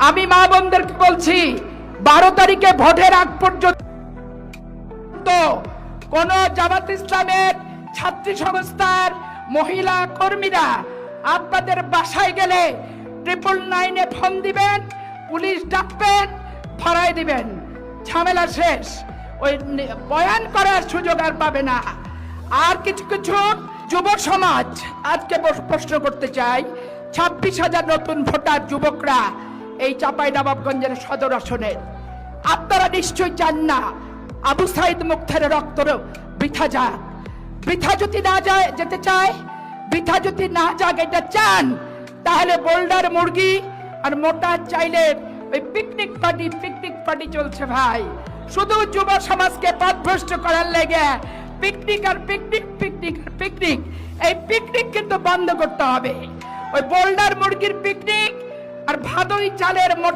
আমি মা বোনদেরকে বলছি 12 তারিখে ভোটের আগ পর্যন্ত কোন জামাত ইসলামের ছাত্রী সংস্থার মহিলা কর্মীরা আপনাদের বাসায় গেলে 999 ফোন দিবেন, পুলিশ ডাকবেন, ধরাই দিবেন, ঝামেলা শেষ। ওই বয়ান করার সুযোগ আর পাবে না। আর কিছু কিছু যুব সমাজ আজকে প্রশ্ন করতে চাই, 26,000 নতুন ভোটার যুবকরা এই চাঁপাইনবাবগঞ্জের সদর আসনের, আপনারা নিশ্চয়ই চান না আবু সাইদ মুক্তার রক্ত বৃথা যাক। বৃথা যদি না যায় যেতে চায়, বৃথা যদি না যাক এটা চান, তাহলে বোল্ডার মুরগি আর মোটা চাইলের ওই পিকনিক পার্টি চলছে ভাই। শুধু যুব সমাজকে পথভ্রষ্ট করার লেগে পিকনিক আর পিকনিক, এই পিকনিক কিন্তু বন্ধ করতে হবে। ওই বোল্ডার মুরগির পিকনিক আর ভাদই চালের মোটা